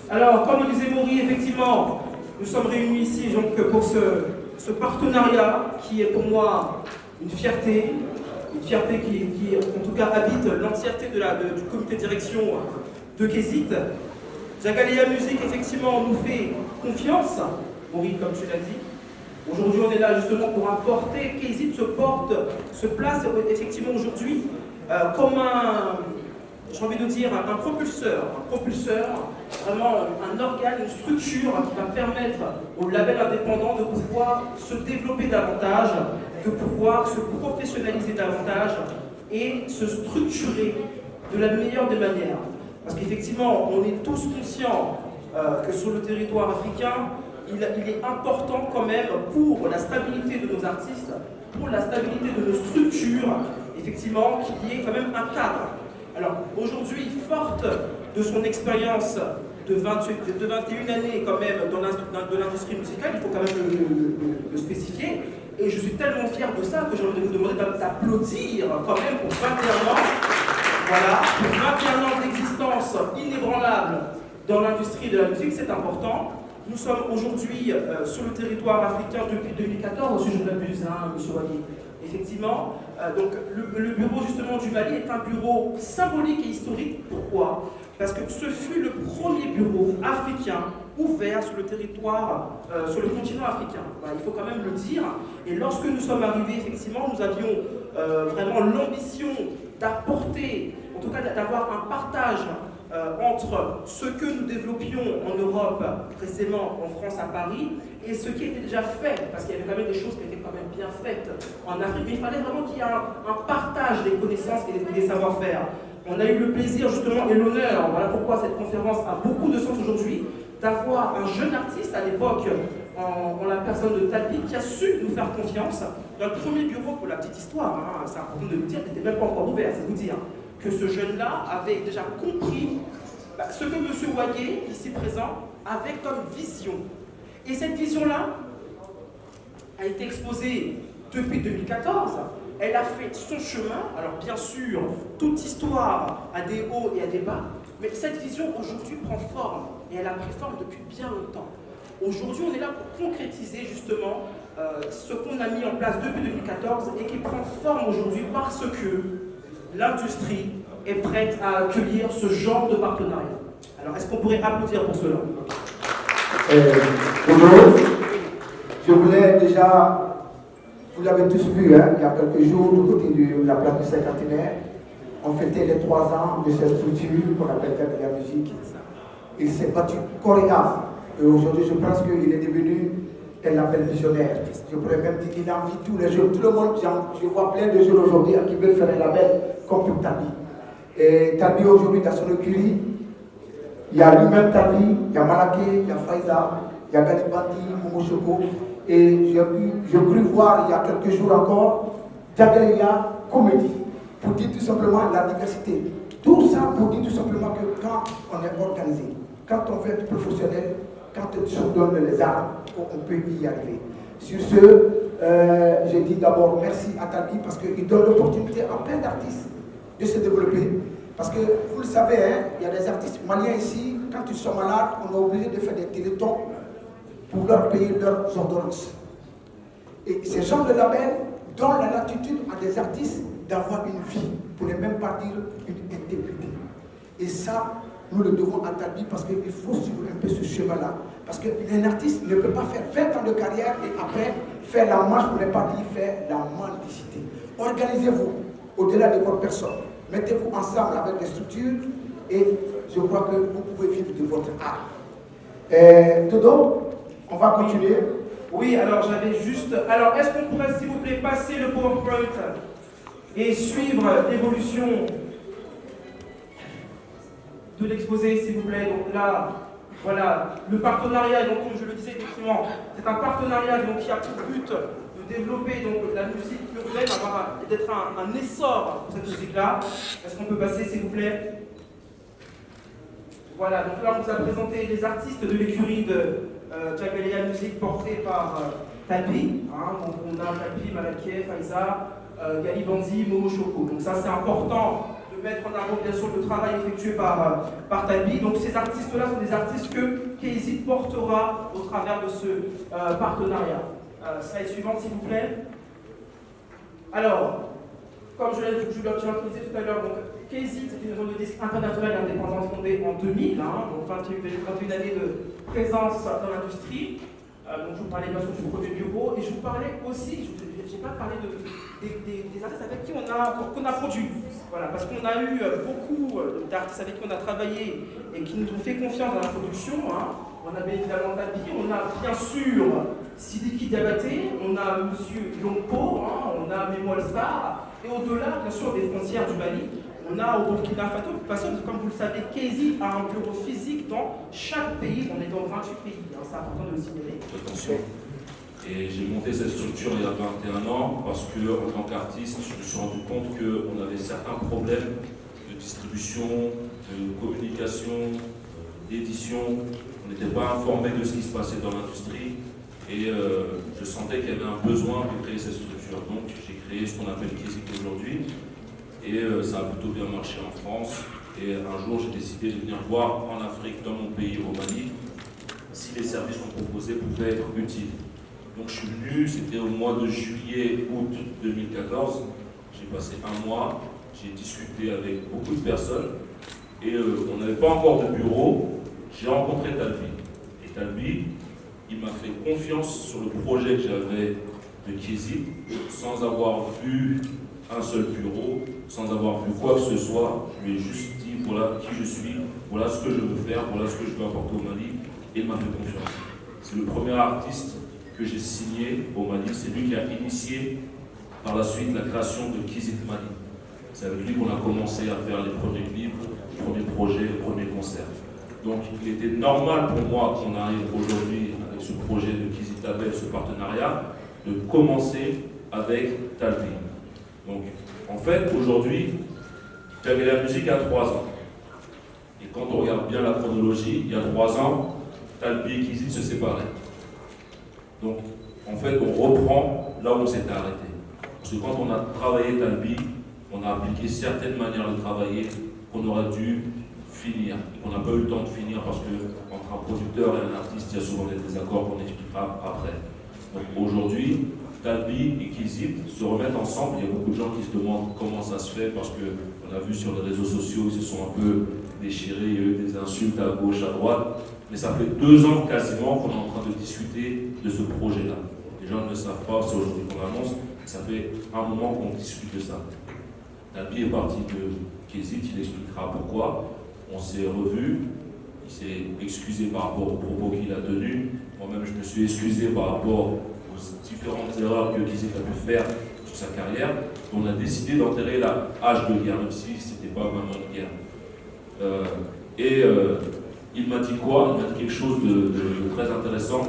Alors, comme le disait Maury, effectivement, nous sommes réunis ici donc, pour ce partenariat qui est pour moi une fierté qui en tout cas habite l'entièreté du comité de direction de Kézit. Jagaléa Musique, effectivement, nous fait confiance, Maury, comme tu l'as dit. Aujourd'hui, on est là justement pour apporter, Kézit se place effectivement aujourd'hui comme j'ai envie de dire, un propulseur, vraiment un organe, une structure qui va permettre aux labels indépendants de pouvoir se développer davantage, de pouvoir se professionnaliser davantage et se structurer de la meilleure des manières. Parce qu'effectivement, on est tous conscients que sur le territoire africain, il est important quand même pour la stabilité de nos artistes, pour la stabilité de nos structures, effectivement, qu'il y ait quand même un cadre. Alors aujourd'hui, forte de son expérience de 21 années quand même de l'industrie musicale, il faut quand même le spécifier, et je suis tellement fier de ça que j'ai envie de vous demander d'applaudir quand même pour 21 ans, voilà, pour 21 ans d'existence inébranlable dans l'industrie de la musique, c'est important. Nous sommes aujourd'hui sur le territoire africain depuis 2014, si je ne m'abuse, hein, M. Wadi. Effectivement, donc le bureau justement du Mali est un bureau symbolique et historique. Pourquoi? Parce que ce fut le premier bureau africain ouvert sur le territoire, sur le continent africain. Voilà, il faut quand même le dire. Et lorsque nous sommes arrivés, effectivement, nous avions vraiment l'ambition d'apporter, en tout cas d'avoir un partage entre ce que nous développions en Europe, précisément en France, à Paris, et ce qui était déjà fait, parce qu'il y avait quand même des choses qui étaient quand même bien faites en Afrique, mais il fallait vraiment qu'il y ait un partage des connaissances et des savoir-faire. On a eu le plaisir justement et l'honneur, voilà pourquoi cette conférence a beaucoup de sens aujourd'hui, d'avoir un jeune artiste à l'époque, en la personne de Talbi, qui a su nous faire confiance. Dans le premier bureau, pour la petite histoire, hein, c'est important de le dire, n'était même pas encore ouvert, c'est vous dire que ce jeune-là avait déjà compris ce que M. Wayé, ici présent, avait comme vision. Et cette vision-là a été exposée depuis 2014. Elle a fait son chemin. Alors bien sûr, toute histoire a des hauts et a des bas, mais cette vision aujourd'hui prend forme, et elle a pris forme depuis bien longtemps. Aujourd'hui, on est là pour concrétiser justement ce qu'on a mis en place depuis 2014 et qui prend forme aujourd'hui parce que l'industrie est prête à accueillir ce genre de partenariat. Alors, est-ce qu'on pourrait applaudir pour cela? Bonjour. Je voulais déjà, vous l'avez tous vu, hein, il y a quelques jours, du côté de la place du cinquantenaire, on fêtait les 3 ans de cette structure qu'on appelle la musique. Il s'est battu corps et âme. Et aujourd'hui, je pense qu'il est devenu un label visionnaire. Je pourrais même dire qu'il envie tous les jeunes, tout le monde, je vois plein de jeunes aujourd'hui qui veulent faire un label comme pour Talbi. Et Talbi aujourd'hui, dans son écurie, il y a lui-même Talbi, il y a Malaké, il y a Faiza, il y a Galibandi, Momo Choko. Et j'ai cru voir il y a quelques jours encore Jagaléa Comédie, pour dire tout simplement la diversité. Tout ça pour dire tout simplement que quand on est organisé, quand on veut être professionnel, quand on se donne les armes, on peut y arriver. Sur ce, je dis d'abord merci à Talbi parce qu'il donne l'opportunité à plein d'artistes de se développer. Parce que vous le savez, hein, il y a des artistes maliens ici, quand ils sont malades, on est obligé de faire des télétons pour leur payer leurs ordonnances. Et ces gens de label donnent la latitude à des artistes d'avoir une vie, pour ne même pas dire une intégrité. Et ça, nous le devons à Talbi parce qu'il faut suivre un peu ce chemin-là. Parce qu'un artiste ne peut pas faire 20 ans de carrière et après faire la marche, pour ne pas dire faire la mendicité. Organisez-vous au-delà de votre personne. Mettez-vous ensemble avec les structures et je crois que vous pouvez vivre de votre art. Dodo, on va continuer. Oui, alors j'avais juste... Alors, est-ce qu'on pourrait, s'il vous plaît, passer le PowerPoint et suivre l'évolution de l'exposé, s'il vous plaît. Donc là, voilà, le partenariat, donc comme je le disais effectivement, c'est un partenariat donc, qui a pour but de développer donc, la musique urbaine, d'être un essor pour cette musique-là. Est-ce qu'on peut passer, s'il vous plaît? Voilà, donc là on vous a présenté les artistes de l'écurie de Jagaléa Musique portés par Talbi, hein, donc on a Talbi, Malaké, Faiza, Gali Bandi, Momo Choco. Donc ça c'est important de mettre en avant bien sûr le travail effectué par Talbi. Donc ces artistes-là sont des artistes que KZ portera au travers de ce partenariat. Slide suivante s'il vous plaît. Alors, comme je l'ai introduit tout à l'heure, KZ c'est une maison de disque internationale et indépendante fondée en 2000, hein, donc 21 années de présence dans l'industrie. Donc je vous parlais bien sûr du premier bureau et je vous parlais aussi, je n'ai pas parlé des artistes avec qui qu'on a produit. Voilà, parce qu'on a eu beaucoup d'artistes avec qui on a travaillé et qui nous ont fait confiance dans la production. Hein. On a bien évidemment Talbi, on a bien sûr Sidiki Diabaté, on a Monsieur Longpo, hein, on a Memo All-Star, et au-delà bien sûr des frontières du Mali, on a au Burkina Faso, comme vous le savez, KZ a un bureau physique dans chaque pays, on est dans 28 pays, hein, c'est important de le signaler. Attention. Et j'ai monté cette structure il y a 21 ans parce que, en tant qu'artiste, je me suis rendu compte qu'on avait certains problèmes de distribution, de communication, d'édition. On n'était pas informé de ce qui se passait dans l'industrie et je sentais qu'il y avait un besoin de créer cette structure. Donc j'ai créé ce qu'on appelle KZ aujourd'hui et ça a plutôt bien marché en France. Et un jour, j'ai décidé de venir voir en Afrique, dans mon pays, au Mali, si les services qu'on proposait pouvaient être utiles. Donc je suis venu, c'était au mois de juillet-août 2014. J'ai passé un mois, j'ai discuté avec beaucoup de personnes et on n'avait pas encore de bureau. J'ai rencontré Talbi. Et Talbi, il m'a fait confiance sur le projet que j'avais de KZ, sans avoir vu un seul bureau, sans avoir vu quoi que ce soit. Je lui ai juste dit voilà qui je suis, voilà ce que je veux faire, voilà ce que je veux apporter au Mali. Et il m'a fait confiance. C'est le premier artiste que j'ai signé au Mali. C'est lui qui a initié par la suite la création de KZ Mali. C'est avec lui qu'on a commencé à faire les premiers clips, les premiers projets, les premiers concerts. Donc il était normal pour moi qu'on arrive aujourd'hui avec ce projet de KZ Label, ce partenariat, de commencer avec Talbi. Donc en fait aujourd'hui, j'avais la musique à 3 ans. Et quand on regarde bien la chronologie, il y a 3 ans, Talbi et KZ se séparaient. Donc en fait on reprend là où on s'était arrêté. Parce que quand on a travaillé Talbi, on a appliqué certaines manières de travailler qu'on aurait dû finir, et qu'on n'a pas eu le temps de finir parce que entre un producteur et un artiste, il y a souvent des désaccords qu'on expliquera après. Donc aujourd'hui, Talbi et KZ se remettent ensemble. Il y a beaucoup de gens qui se demandent comment ça se fait parce qu'on a vu sur les réseaux sociaux, ils se sont un peu déchirés, il y a eu des insultes à gauche, à droite. Mais ça fait 2 ans quasiment qu'on est en train de discuter de ce projet-là. Les gens ne le savent pas, c'est aujourd'hui qu'on l'annonce. Ça fait un moment qu'on discute de ça. Talbi est parti de KZ, il expliquera pourquoi. On s'est revus, il s'est excusé par rapport aux propos qu'il a tenus. Moi-même, je me suis excusé par rapport aux différentes erreurs que KZ a pu faire sur sa carrière. On a décidé d'enterrer la hache de guerre, même si ce n'était pas vraiment une guerre. Il m'a dit quoi? Il m'a dit quelque chose de très intéressant.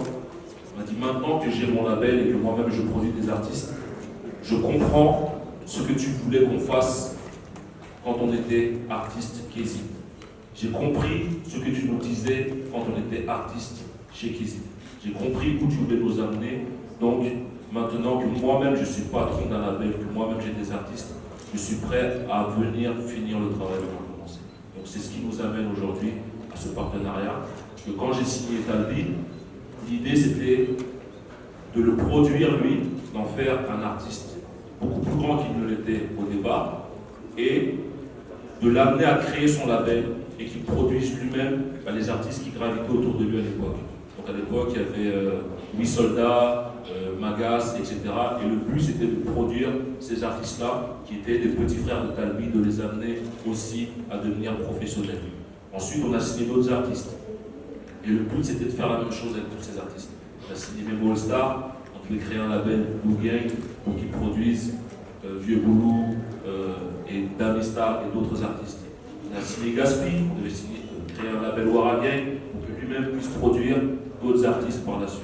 Il m'a dit maintenant que j'ai mon label et que moi-même je produis des artistes, je comprends ce que tu voulais qu'on fasse quand on était artiste KZ. J'ai compris ce que tu nous disais quand on était artiste chez KZ. J'ai compris où tu voulais nous amener. Donc, maintenant que moi-même je suis patron d'un label, que moi-même j'ai des artistes, je suis prêt à venir finir le travail qu'on a commencé. Donc, c'est ce qui nous amène aujourd'hui à ce partenariat. Parce que quand j'ai signé Talbi, l'idée c'était de le produire lui, d'en faire un artiste beaucoup plus grand qu'il ne l'était au départ, et de l'amener à créer son label et qu'il produise lui-même les artistes qui gravitaient autour de lui à l'époque. Donc à l'époque, il y avait 8 soldats, Magas, etc. Et le but, c'était de produire ces artistes-là, qui étaient des petits frères de Talbi, de les amener aussi à devenir professionnels. Ensuite, on a signé d'autres artistes. Et le but, c'était de faire la même chose avec tous ces artistes. On a signé Memo All-Star, on devait créer un label Blue Gang, pour qu'ils produisent Vieux Boulou et Damistar et d'autres artistes. On a signé Gaspi, on devait créer un label Waragay pour que lui-même puisse produire d'autres artistes par la suite.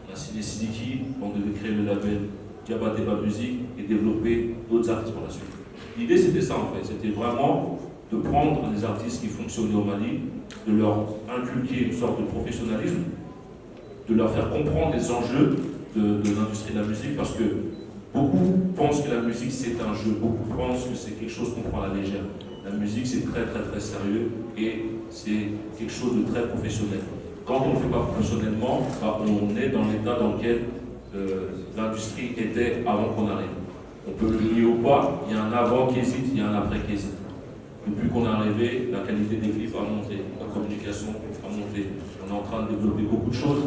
On a signé Sidiki, on devait créer le label Diabateba Music et développer d'autres artistes par la suite. L'idée c'était ça en fait, c'était vraiment de prendre des artistes qui fonctionnaient au Mali, de leur inculquer une sorte de professionnalisme, de leur faire comprendre les enjeux de l'industrie de la musique parce que beaucoup pensent que la musique c'est un jeu, beaucoup pensent que c'est quelque chose qu'on prend à la légère. La musique c'est très très très sérieux et c'est quelque chose de très professionnel. Quand on ne le fait pas professionnellement, on est dans l'état dans lequel l'industrie était avant qu'on arrive. On peut le nier ou pas, il y a un avant Kézit, il y a un après Kézit. Depuis qu'on est arrivé, la qualité des clips a monté, la communication a monté. On est en train de développer beaucoup de choses.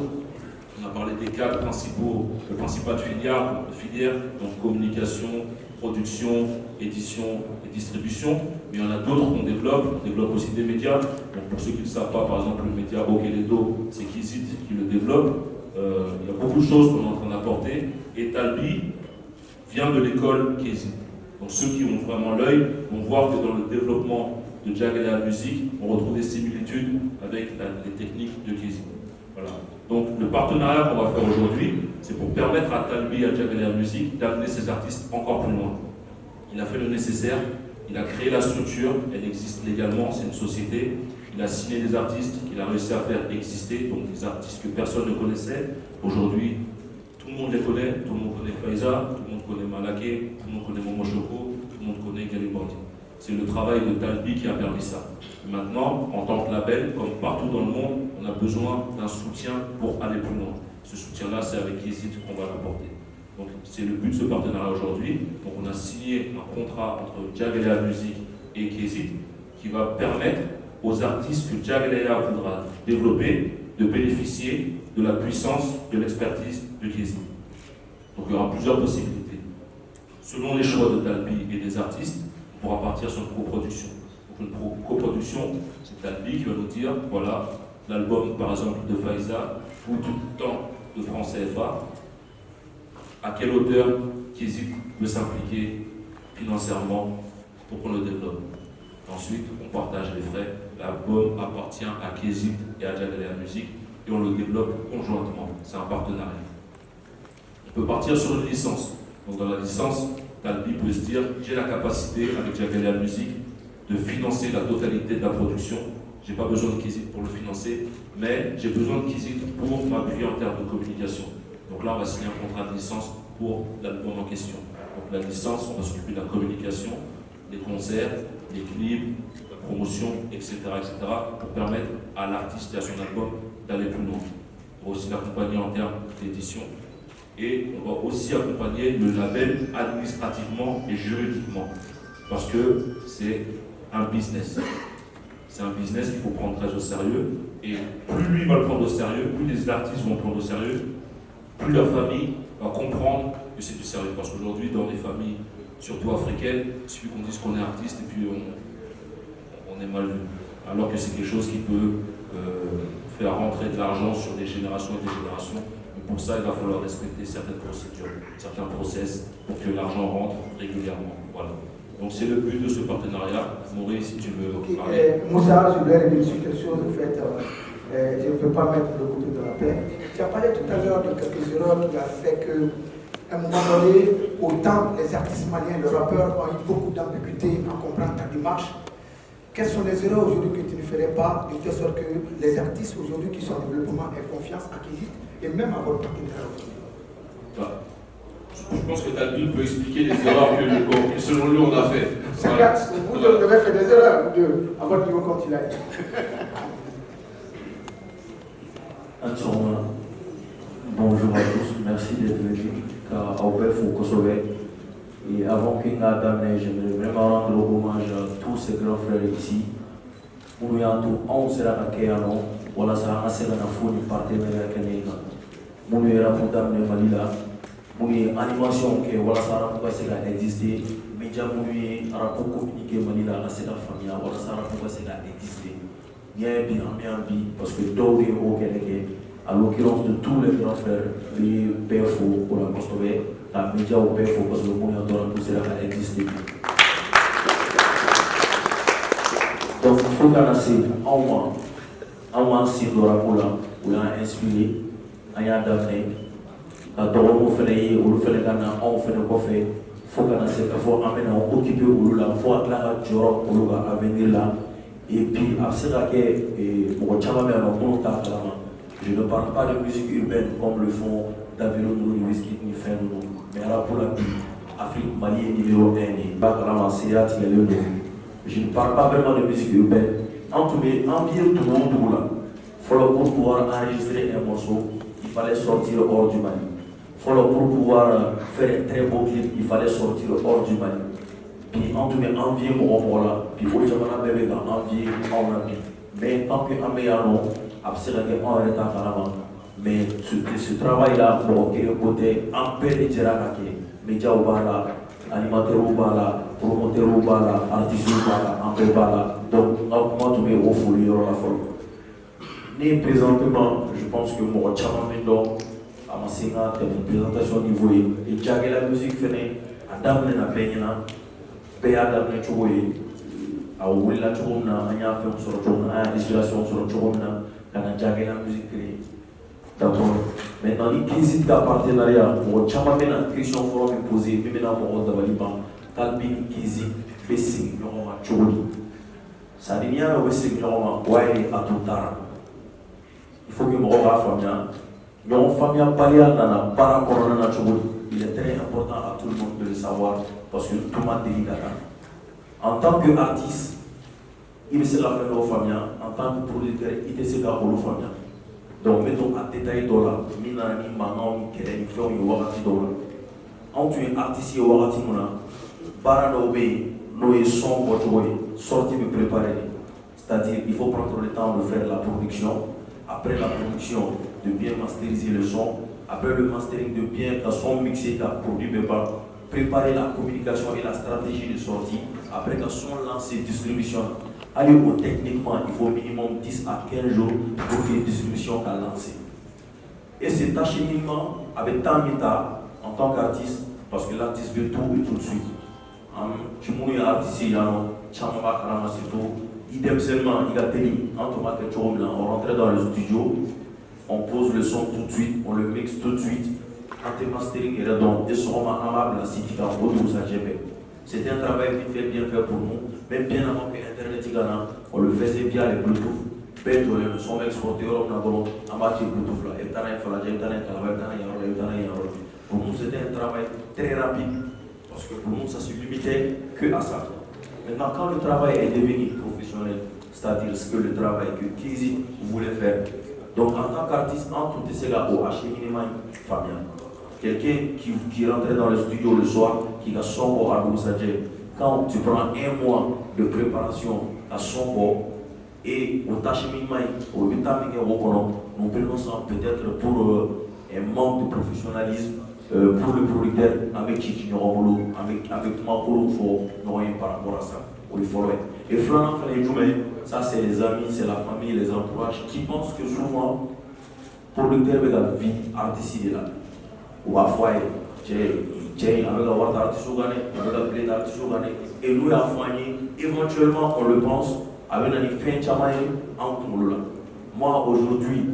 On a parlé des quatre principales filières, donc communication, production, édition et distribution. Mais il y en a d'autres qu'on développe. On développe aussi des médias. Donc pour ceux qui ne savent pas, par exemple, le média Okeledo, c'est Kézit qui le développe. Il y a beaucoup de choses qu'on est en train d'apporter. Et Talbi vient de l'école Kézit. Donc ceux qui ont vraiment l'œil vont voir que dans le développement de Djagalea Music, on retrouve des similitudes avec les techniques de Kézit. Voilà. Donc le partenariat qu'on va faire aujourd'hui, c'est pour permettre à Talbi et à Djagalea Music d'amener ces artistes encore plus loin. Il a fait le nécessaire, il a créé la structure, elle existe légalement, c'est une société. Il a signé des artistes qu'il a réussi à faire exister, donc des artistes que personne ne connaissait. Aujourd'hui, tout le monde les connaît, tout le monde connaît Faiza, tout le monde connaît Malaké, tout le monde connaît Momo Choco, tout le monde connaît Galibordi. C'est le travail de Talbi qui a permis ça. Maintenant, en tant que label, comme partout dans le monde, on a besoin d'un soutien pour aller plus loin. Ce soutien-là, c'est avec Kézit qu'on va l'apporter. Donc, c'est le but de ce partenariat aujourd'hui. Donc, on a signé un contrat entre Djagalea Music et Kézit qui va permettre aux artistes que Djagalea voudra développer de bénéficier de la puissance de l'expertise de Kézit. Donc, il y aura plusieurs possibilités. Selon les choix de Talbi et des artistes, on pourra partir sur une coproduction. Donc, une coproduction, c'est Talbi qui va nous dire, voilà, l'album par exemple de Faiza coûte tant de francs CFA, à quelle hauteur Kézit veut s'impliquer financièrement pour qu'on le développe. Ensuite, on partage les frais. L'album appartient à Kézit et à Djagalea Music et on le développe conjointement. C'est un partenariat. On peut partir sur une licence. Donc dans la licence, Talbi peut se dire, j'ai la capacité avec Djagalea Music de financer la totalité de la production. Je n'ai pas besoin de Kézit pour le financer, mais j'ai besoin de Kézit pour m'appuyer en termes de communication. Donc là, on va signer un contrat de licence pour l'album en question. Donc la licence, on va s'occuper de la communication, des concerts, des clips, la promotion, etc., pour permettre à l'artiste et à son album d'aller plus loin. On va aussi l'accompagner en termes d'édition. Et on va aussi accompagner le label administrativement et juridiquement. Parce que c'est un business. C'est un business qu'il faut prendre très au sérieux. Et plus lui va le prendre au sérieux, plus les artistes vont le prendre au sérieux, plus la famille va comprendre que c'est du sérieux. Parce qu'aujourd'hui, dans les familles, surtout africaines, il suffit qu'on dise qu'on est artiste et puis on est mal vu. Alors que c'est quelque chose qui peut faire rentrer de l'argent sur des générations et des générations. Mais pour ça, il va falloir respecter certaines procédures, certains process pour que l'argent rentre régulièrement. Voilà. Donc c'est le but de ce partenariat. Maurice, si tu veux parler. Moussa, je voulais revenir sur quelque chose. En fait, je ne veux pas mettre le couteau dans la plaie. Tu as parlé tout à l'heure de quelques erreurs qui ont fait qu'à un moment donné, autant les artistes maliens, les rappeurs ont eu beaucoup d'ambiguïté à comprendre ta démarche. Quelles sont les erreurs aujourd'hui que tu ne ferais pas, de telle sorte que les artistes aujourd'hui qui sont en développement aient confiance à Kézit et même à votre partenaire aujourd'hui? Je pense que Talbi peut expliquer les erreurs que selon lui on a fait. Voilà. Vous devez faire des erreurs, vous deux, à votre niveau quand il a dit. Bonjour à tous, merci d'être venus car Aubert Foucault. Et avant qu'il n'a d'amener, j'aimerais vraiment rendre hommage à tous ces grands frères ici. Nous y avons 11 ans, voilà, ça a assez de partenariat canadien. Nous y avons d'amener Malila. Nous y avons animation qui voilà, ça a existé. Média, nous y avons communiqué Malila à cette famille, voilà, ça a existé. Il y a un bien, parce que Dori au Québec, à l'occurrence de tous les grands frères, les PFO pour la construire, la média au PFO parce que le monde tout cela a existé. Donc il faut qu'un moment si Dora Poula, où il a inspiré, il a d'amener, la Dora fait ou le fait Ghana, on fait le coffre, faut qu'il faut amener à occuper ou là, faut que la Jora ou à venir là. Et puis, après ça, je ne parle pas de musique urbaine comme le font Davilo ni Wizkid ni fɛn ninnu mais ala pour la vie Afrique Mali est numéro 1 et pas vraiment Syria tigɛlen don. Je ne parle pas vraiment de musique urbaine. En tout cas, envier tout le monde là. Pour pouvoir enregistrer un morceau, il fallait sortir hors du Mali. Pour pouvoir faire un très beau clip, il fallait sortir hors du Mali. Puis en tout cas, envier mon là. Puis au Jamana bébé dans envier en Mali. Mais tant que Améyano, absolument en retard carrément. Mais ce travail-là, pour quel côté, en paix de Djerakake, média au bala, animateur au bala, promoteur au bala, artiste au bala, en paix bala. Donc, comment tu mets au folie la folie. Né présentement, je pense que mon Tchamamendo, à ma sénat, une présentation niveau et Djagé la musique venait, à Damne na Peñana, Péa Damne Choboye, à Oulila Chobomna, à Nya Fem sur Chobomna, à l'inspiration sur Chobomna, à Djagé la musique créée. D'accord. Maintenant, il existe un partenariat. Mon Tchamamena, question forum imposée, mais maintenant, mon rôle d'Avaliban, Talbin, Kizi, Bessing, Yoroma, Choboli. Ça dit bien, Wessing, Yoroma, Waï, Atutara. Il faut que mon famille il est très important à tout le monde de le savoir parce que tout le monde est délicat. En tant qu'artiste, il me sait la faire aux familles. En tant que producteur, il te sait la faire aux familles. Donc, mettons à détailler dollar, minani, manan, keren, fait un warati dollar. En tant qu'artiste, warati mona, baranobe, noé son, sorti me préparer. C'est-à-dire, il faut prendre le temps de faire la production. Après la production, de bien masteriser le son. Après le mastering, de bien que son mixé, qu'à produit, mais pas préparer la communication et la stratégie de sortie. Après que son lancé distribution. Allez, techniquement, il faut au minimum 10 à 15 jours pour que la distribution soit lancée. Et cet acheminement, avec tant de temps, en tant qu'artiste, parce que l'artiste veut tout et tout de suite. Je suis un artiste, il y a un chamba, idem seulement, il a tenu, on rentrait dans le studio, on pose le son tout de suite, on le mixe tout de suite, anti-mastering et donc, et seront amables à City Campo, nous à GP. C'était un travail vite fait, bien fait pour nous, même bien avant que Internet on le faisait via les Bluetooth. Ben, le son exporté, on a abattu Bluetooth là, pour nous, c'était un travail très rapide, parce que pour nous, ça se limitait que à ça. Maintenant, quand le travail est devenu professionnel, c'est-à-dire ce que le travail que Kizi voulait faire, donc en tant qu'artiste, en tout ces gars au acheminement familial, quelqu'un qui rentrait dans le studio le soir, qui a son bord à Lousadje, quand tu prends un mois de préparation à son bord et au acheminement, au vitamine nous prenons ça peut-être pour un manque de professionnalisme. Pour le producteur, avec Chichi Nyorombolo, avec Makolo, il faut par rapport à ça. Et Flan, ça c'est les amis, c'est la famille, les entourages qui pensent que souvent, pour le producteur de la vie artistique là, ou à foyer, avec la voix d'artiste avec la plaie d'artiste et nous, à foyer, éventuellement, on le pense, avec la fin de chamaï en Koumoula. Moi, aujourd'hui,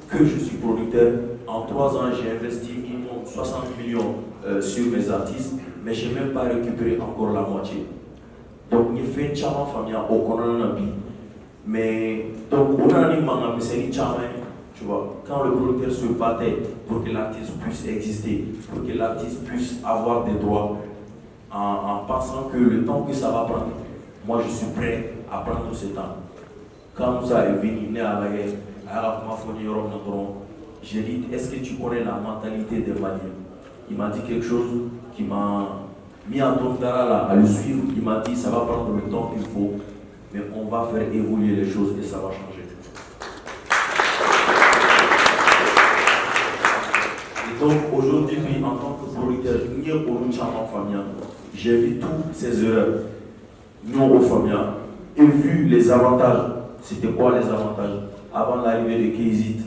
que je suis producteur, en 3 ans, j'ai investi 60 millions sur mes artistes, mais je n'ai même pas récupéré encore la moitié. Donc, il fait une chama famille au Konabi. Mais, donc, on a une chama, tu vois, quand le producteur se battait pour que l'artiste puisse exister, pour que l'artiste puisse avoir des droits, en pensant que le temps que ça va prendre, moi je suis prêt à prendre ce temps. Quand Moussa est venu, né à la guerre, j'ai dit, est-ce que tu connais la mentalité des Maliens? Il m'a dit quelque chose qui m'a mis en Tondara à le suivre. Il m'a dit, ça va prendre le temps qu'il faut, mais on va faire évoluer les choses et ça va changer. Et donc aujourd'hui, en tant que producteur, j'ai vu toutes ces erreurs, non aux familles, et vu les avantages. C'était quoi les avantages? Avant l'arrivée de Kézit,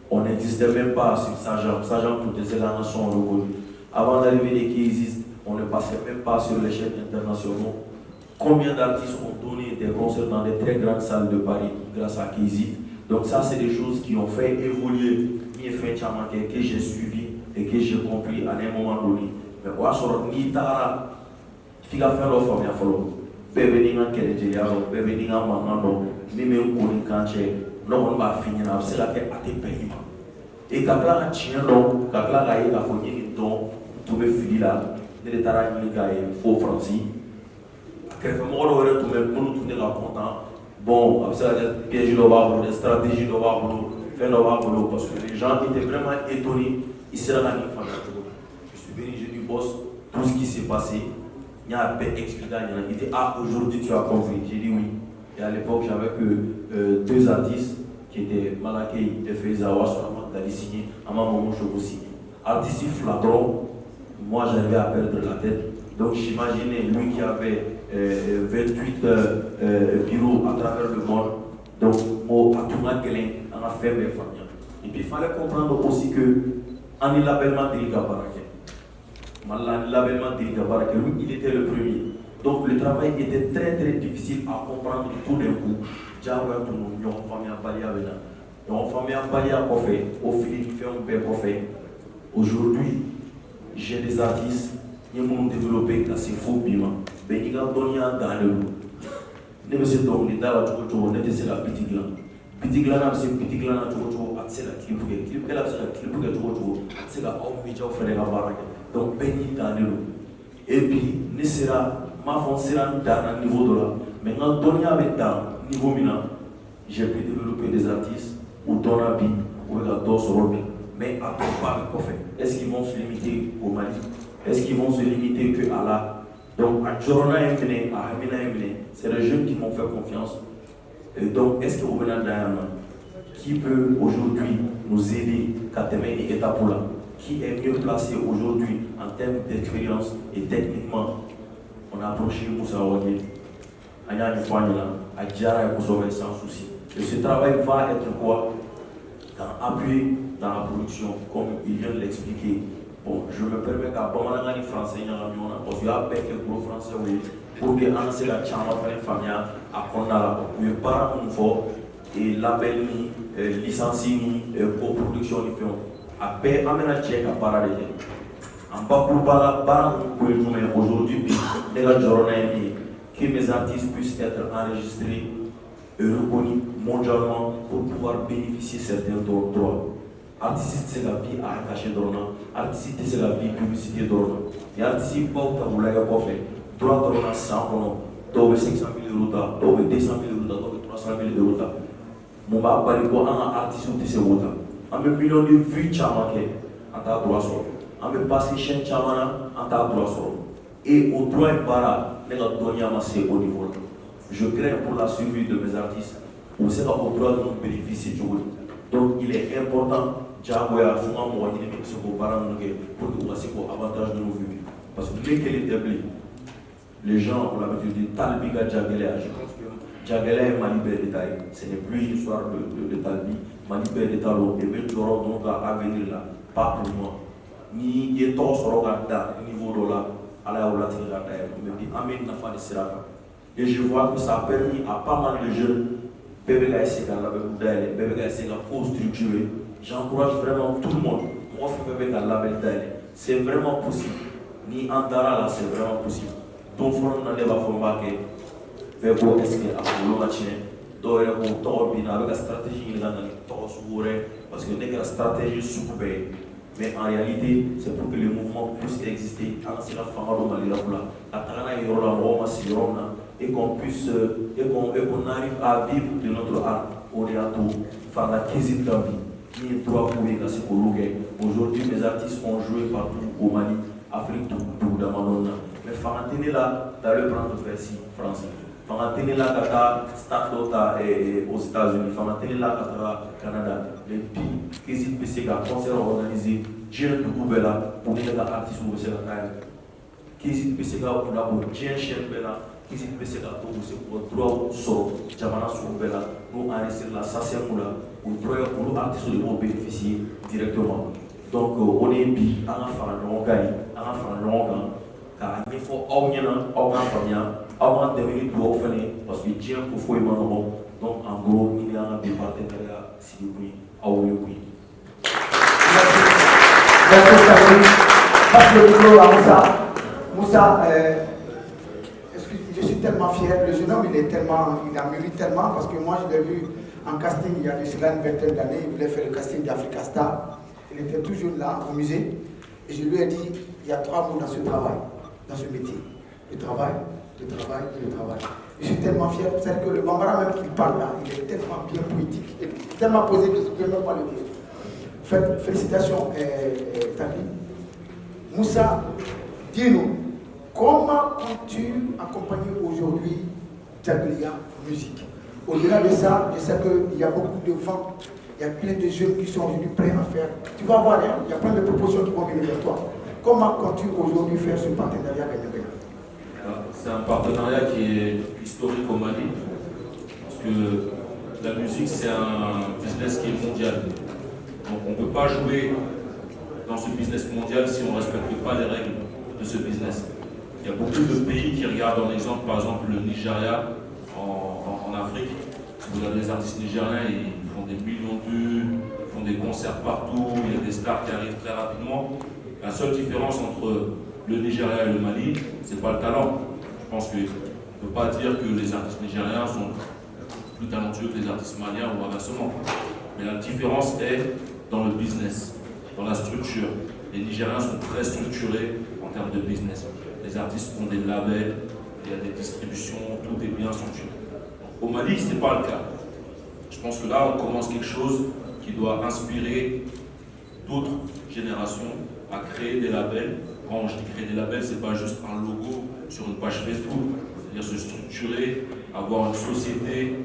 on n'existait même pas sur Saint-Jean. Saint-Jean coûtait la nation reconnue. Avant l'arrivée des Kézit, on ne passait même pas sur les chaînes internationaux. Combien d'artistes ont donné des concerts dans des très grandes salles de Paris grâce à Kézit? Donc ça, c'est des choses qui ont fait évoluer que j'ai suivi et que j'ai compris à un moment donné. Mais quoi, sur ni tara, il faut faire l'offre bien follow. Bébé n'inga kerejeya, bébé n'inga mangando, ni même pour une canche, non on va finir, c'est la tête à tes pays. Et quand on a tient long, quand on a eu la folie de don, tout me fili là, les tarans qui faux français. Après, moi, on tout me tourner la content. Bon, après ça, des pièges de l'ovar, des stratégies de l'ovar, faire l'ovar, parce que les gens étaient vraiment étonnés. Ils se rendent compte. Je suis venu, j'ai dit, boss, tout ce qui s'est passé, il y a un peu expliqué. Il dit, ah, aujourd'hui tu as compris. J'ai dit oui. Et à l'époque, j'avais que 2 artistes qui étaient Malaké et Faizawa, sur la d'aller signer, à ma maman, je vous signe. Artiste flagrant, moi j'arrivais à perdre la tête. Donc j'imaginais lui qui avait 28 bureaux à travers le monde. Donc, moi, à tout le monde, on a fait mes familles. Et puis il fallait comprendre aussi que, en est l'avènement d'Erika Barake. L'avènement d'Erika Barake, lui, il était le premier. Donc le travail était très très difficile à comprendre tout d'un coup. J'avais tout le monde, nous avons famille à Balia avec nous. Nous avons famille à Balia à Kofé, au Philippe, fait un peu Kofé. Aujourd'hui, j'ai des artistes qui m'ont développé dans ces faux piments. Mais ils ont donné un dans le loup. Nous sommes dans la Tchoukou, nous sommes la petite glande. Petite glande, c'est petite glande, c'est la clip, clip, elle a la clip, c'est la homme, il a fait la baraka. Donc, béni dans le loup. Et puis, nous serons. Ma fond sera dans le niveau de là. Mais quand on avec dans le niveau minant, j'ai pu développer des artistes ou dans la vie, ou dans d'autres rôles. Mais à ton pas le fait. Est-ce qu'ils vont se limiter au Mali? Est-ce qu'ils vont se limiter que à là? Donc, à Jorona Mene, à Hamina Mene, c'est les jeunes qui m'ont fait confiance. Et donc, est-ce que vous venez d'un qui peut aujourd'hui nous aider à terminer cette étape-là? Qui est mieux placé aujourd'hui en termes d'expérience et techniquement? On a approché Moussa Wagé, Anya Nifouanila, à Djara et Kosovo sans souci. Et ce travail va être quoi? Appuyé dans la production, comme il vient de l'expliquer. Bon, je me permets qu'à Bamanangani français, parce qu'il y a quelques gros français, oui, pour que annoncer la chambre de la famille à Kondala. Mais par rapport et label, licencié, coproduction, à paix, amène à Tchèque à Paradis. En bas pour aujourd'hui, que mes artistes puissent être enregistrés et reconnus mondialement pour pouvoir bénéficier de certains droits. Artiste, c'est la vie à attacher d'Orna. Artiste, c'est la vie publicité d'Orna. Et artiste, pas où tu as fait. Droit d'Orna 100 euros, 500 000 euros, 200 000 euros, 300 000 euros. Mon bas, un artiste, c'est euros. Un million de vues, tu as manqué. En ta droit sur. On peut passer chaîne chamana en ta droit sur. Et au droit et para, les gars donnent au niveau. Je crains pour la survie de mes artistes. On sait au droit de nous bénéficier du jour. Donc il est important, Djagoya, Fuma, moi, il est ce qu'on va pour que vous passiez pour avantage de nos vues. Parce que dès qu'elle est déblayée, les gens ont l'habitude de dire Talbiga Djagelea. Je pense que Djagelea est Malibé détail. Ce n'est plus une histoire de Talbi. Malibé détail, et même Doro, donc à venir là, pas pour moi. Ni est trop sur le niveau de là, à la et je vois que ça a permis à pas mal de jeunes, BBKSC, co-structuré. J'encourage vraiment tout le monde. Moi, c'est vraiment possible. Ni Antara là, c'est vraiment possible. Donc, il faut que est-ce que avec la stratégie, parce que la stratégie sous-coupée. Mais en réalité, c'est pour que les mouvements puissent exister et qu'on puisse et qu'on arrive à vivre de notre art au faire la cuisine de la vie. Aujourd'hui, les artistes ont joué partout au Mali, Afrique, tout d'Amanona. Mais Farantene là, dans le prendre versi français. Farantene là, Kata, Statota aux États-Unis. Farantene là, Kata, Canada. Les pays, cuisine PCA, concert organisé. Dieu de Goubela, pour les artistes ou c'est la taille. Cuisine PCA, pour la boue, Dieu chien Bella. Cuisine PCA, pour le droit au sol, Jamana sur Bella. Nous enregistrer la Sassia Moula, pour les artistes de vont bénéficier directement. Donc, on est bien, on a fait un long gain, on a fait un long gain. Car il faut avoir des minutes pour faire, parce que Dieu pour faire maintenant. Donc, en gros, il y a des partenariats, si vous voulez, à Ouyoui. Merci, Samuel. Passe le micro à Moussa. Moussa, je suis tellement fier. Le jeune homme, il a mûri tellement, parce que moi, je l'ai vu en casting il y a de cela une vingtaine d'années. Il voulait faire le casting d'Africa Star. Il était toujours là au musée. Et je lui ai dit, il y a 3 mots dans ce travail, dans ce métier. Le travail, le travail et le travail. Je suis tellement fier, c'est que le Bambara même qu'il parle là, il est tellement bien poétique, et tellement posé que je ne peux même pas le dire. Félicitations, Tapi. Moussa, dis-nous, comment comptes-tu accompagner aujourd'hui Djaglia Musique? Au-delà de ça, je sais qu'il y a beaucoup de vents, il y a plein de jeunes qui sont aujourd'hui prêts à faire. Tu vas voir, hein, il y a plein de propositions qui vont venir vers toi. Comment comptes-tu aujourd'hui faire ce partenariat avec les Bénin? C'est un partenariat qui est historique au Mali, parce que la musique c'est un business qui est mondial. Donc on ne peut pas jouer dans ce business mondial si on ne respecte pas les règles de ce business. Il y a beaucoup de pays qui regardent en exemple, par exemple le Nigeria en Afrique. Si vous regardez les artistes nigériens, ils font des millions de vues, ils font des concerts partout, il y a des stars qui arrivent très rapidement. La seule différence entre le Nigeria et le Mali, c'est pas le talent. Je pense qu'on ne peut pas dire que les artistes nigériens sont plus talentueux que les artistes maliens ou inversement. Mais la différence est dans le business, dans la structure. Les Nigériens sont très structurés en termes de business. Les artistes ont des labels, il y a des distributions, tout est bien structuré. Au Mali, ce n'est pas le cas. Je pense que là, on commence quelque chose qui doit inspirer d'autres générations à créer des labels. Quand je dis créer des labels, ce n'est pas juste un logo sur une page Facebook. C'est-à-dire se structurer, avoir une société,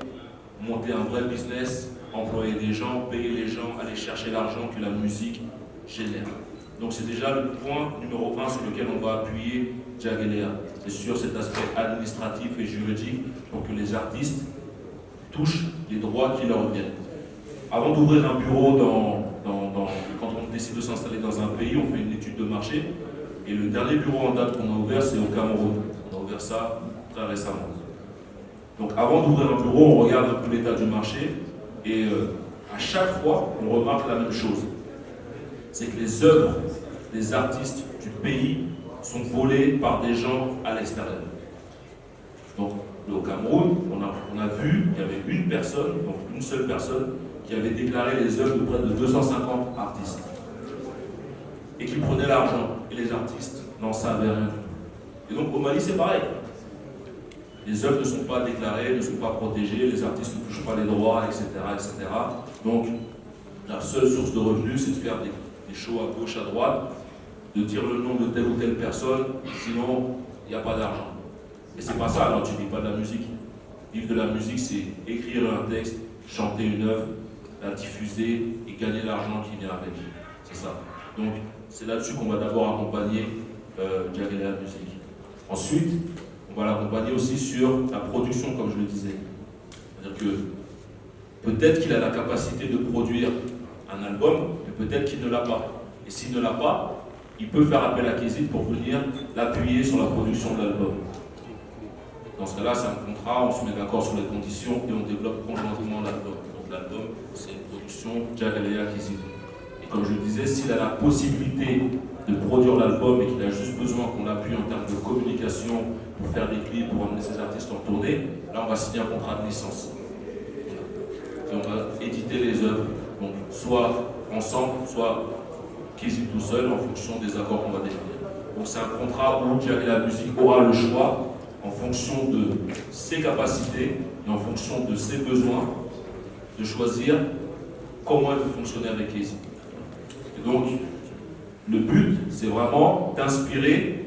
monter un vrai business, employer des gens, payer les gens, aller chercher l'argent que la musique génère. Donc c'est déjà le point numéro 1 sur lequel on va appuyer Djaglia. C'est sur cet aspect administratif et juridique pour que les artistes touchent les droits qui leur reviennent. Avant d'ouvrir un bureau quand on décide de s'installer dans un pays, on fait une étude de marché. Et le dernier bureau en date qu'on a ouvert, c'est au Cameroun. On a ouvert ça très récemment. Donc avant d'ouvrir un bureau, on regarde un peu l'état du marché. Et à chaque fois, on remarque la même chose. C'est que les œuvres des artistes du pays sont volées par des gens à l'extérieur. Donc au Cameroun, on a vu qu'il y avait une personne, donc une seule personne, qui avait déclaré les œuvres de près de 250 artistes. Et qui prenait l'argent. Et les artistes n'en savaient rien. Et donc au Mali, c'est pareil. Les œuvres ne sont pas déclarées, ne sont pas protégées, les artistes ne touchent pas les droits, etc. etc. Donc la seule source de revenus, c'est de faire des shows à gauche, à droite, de dire le nom de telle ou telle personne, sinon il n'y a pas d'argent. Et c'est pas ça, alors tu ne vis pas de la musique. Vivre de la musique, c'est écrire un texte, chanter une œuvre, la diffuser et gagner l'argent qui vient avec. C'est ça. Donc c'est là-dessus qu'on va d'abord accompagner Djaglia Musique. Ensuite, on va l'accompagner aussi sur la production, comme je le disais. C'est-à-dire que peut-être qu'il a la capacité de produire un album, mais peut-être qu'il ne l'a pas. Et s'il ne l'a pas, il peut faire appel à Kézit pour venir l'appuyer sur la production de l'album. Dans ce cas-là, c'est un contrat, on se met d'accord sur les conditions et on développe conjointement l'album. Donc l'album, c'est une production Djaglia Kézit. Et comme je le disais, s'il a la possibilité de produire l'album et qu'il a juste besoin qu'on l'appuie en termes de communication pour faire des clips, pour emmener ses artistes en tournée, là on va signer un contrat de licence. Et on va éditer les œuvres, donc soit ensemble, soit Kézit tout seul en fonction des accords qu'on va définir. Donc c'est un contrat où Djaglia Musique aura le choix en fonction de ses capacités et en fonction de ses besoins de choisir comment il veut fonctionner avec Kézit. Et donc le but, c'est vraiment d'inspirer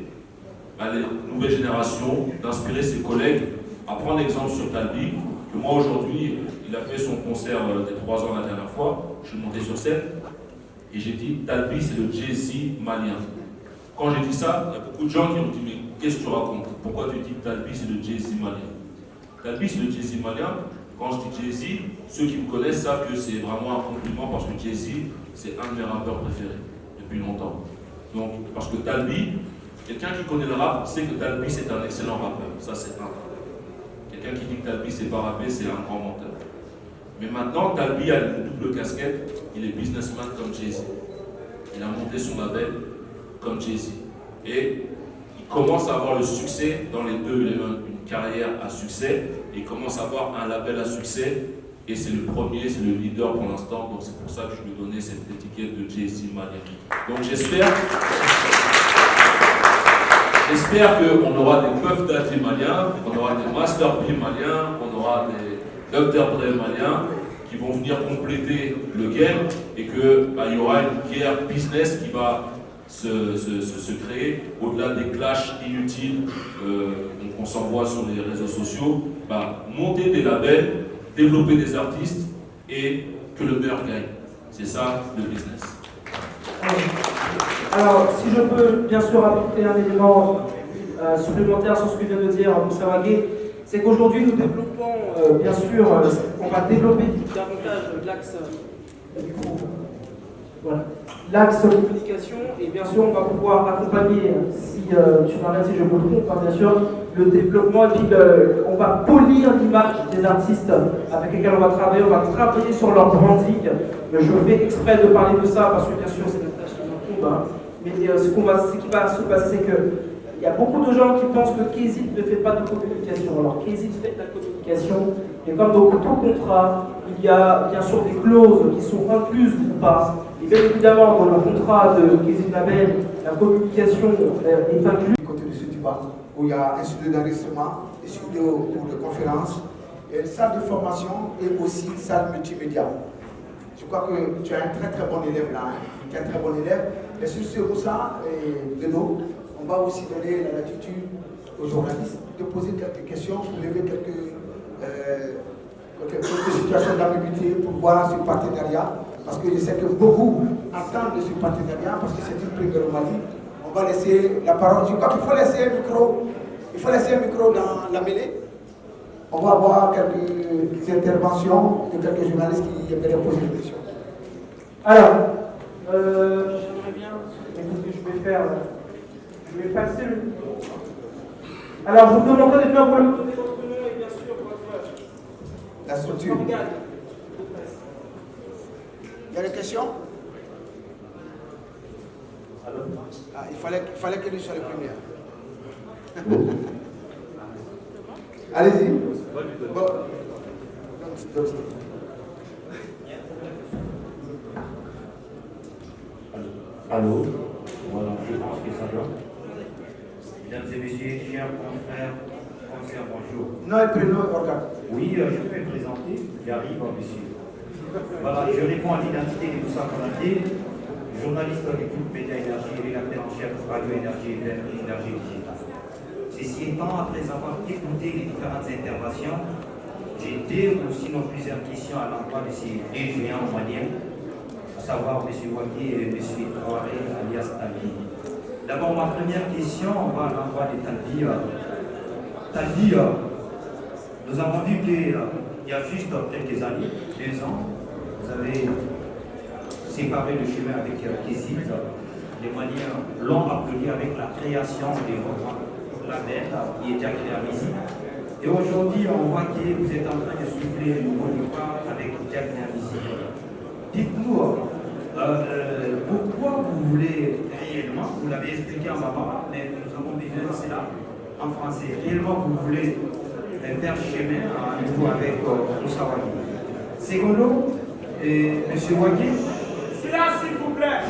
les nouvelles générations, d'inspirer ses collègues à prendre exemple sur Talbi, que moi aujourd'hui, il a fait son concert des 3 ans la dernière fois, je suis monté sur scène, et j'ai dit Talbi c'est le Jay-Z malien. Quand j'ai dit ça, il y a beaucoup de gens qui ont dit mais qu'est-ce que tu racontes? Pourquoi tu dis Talbi c'est le Jay-Z malien? Talbi c'est le Jay-Z malien. Quand je dis Jay-Z, ceux qui me connaissent savent que c'est vraiment un compliment parce que Jay-Z c'est un de mes rappeurs préférés depuis longtemps. Donc, parce que Talbi, quelqu'un qui connaît le rap sait que Talbi c'est un excellent rappeur. Ça c'est un. Quelqu'un qui dit que Talbi c'est pas rappé, c'est un grand menteur. Mais maintenant, Talbi a une double casquette, il est businessman comme Jay-Z. Il a monté son label comme Jay-Z. Et il commence à avoir le succès dans les deux. Il a une carrière à succès et il commence à avoir un label à succès Et c'est le premier, c'est le leader pour l'instant, donc c'est pour ça que je lui ai donné cette étiquette de Jay-Z malien. Donc j'espère qu'on aura des Puff Daddy maliens, on aura des Master P maliens, on aura des Dr. Dre maliens qui vont venir compléter le game et qu'il y aura une guerre business qui va se créer au-delà des clashs inutiles qu'on s'envoie sur les réseaux sociaux. Monter des labels, développer des artistes et que le meilleur gagne. C'est ça le business. Alors, si je peux bien sûr apporter un élément supplémentaire sur ce que vient de dire Moussa Wagué, c'est qu'aujourd'hui nous développons, bien sûr, on va développer davantage l'axe l'axe communication et bien sûr on va pouvoir accompagner, si tu m'arrêtes si je me trompe, bien sûr, le développement et puis on va polir l'image des artistes avec lesquels on va travailler sur leur branding. Je fais exprès de parler de ça parce que bien sûr c'est une tâche qui m'en tombe, mais ce qui va se passer c'est que il y a beaucoup de gens qui pensent que KZit ne fait pas de communication. Alors KZit fait de la communication, mais comme dans tout contrat, il y a bien sûr des clauses qui sont incluses ou pas. Et bien évidemment, dans le contrat de KZit Label, la communication est incluse. Du côté de ce Tuba, où il y a un studio d'enregistrement, un studio de conférence, une salle de formation et aussi une salle multimédia. Je crois que tu as un très très bon élève là. Tu as un très bon élève. Et sur ce Moussa et Beno, on va aussi donner la latitude aux journalistes de poser quelques questions, pour lever quelques situations d'ambiguïté pour voir ce partenariat. Parce que je sais que beaucoup attendent de ce partenariat parce que c'est une première au Mali. On va laisser la parole. Je crois qu'il faut laisser un micro dans la mêlée. On va avoir quelques interventions de quelques journalistes qui aimeraient poser des questions. Alors, j'aimerais bien, écoutez, je vais passer le micro. Alors, je vous demanderai de bien vous donner votre nom et bien sûr votre La structure. Il y a des questions? Il fallait que nous soyons les premiers. Allez-y. Bon. Allô? Voilà, je pense que ça va. Mesdames et messieurs, chers confrères, bonjour. Non, et prénom et organe. Oui, je peux me présenter. J'arrive, monsieur. Voilà, je réponds à l'identité de Moussa Konaté, journaliste du groupe Média Énergie, rédacteur en chef Radio Énergie FM et Énergie Digitale. Ceci étant, après avoir écouté les différentes interventions, j'ai deux ou sinon plusieurs questions à l'endroit de ces deux géants maliens, à savoir M. Wagué et M. Traoré alias Talbi. D'abord, ma première question, on va à l'endroit de Talbi. Talbi, nous avons vu qu'il y a juste quelques années, 2 ans, vous avez séparé le chemin avec KZit. Les Maliens l'ont applaudi avec la création de votre label qui est déjà créé à Misi. Et aujourd'hui, on voit que vous êtes en train de souffler le nouveau départ avec Jack Misi. Dites-nous, pourquoi vous voulez réellement, vous l'avez expliqué en bambara, mais nous avons besoin de cela en français. Réellement, vous voulez faire chemin à nouveau avec Moussa Wagué. Secondo, M. Wagué. Silence, s'il vous plaît.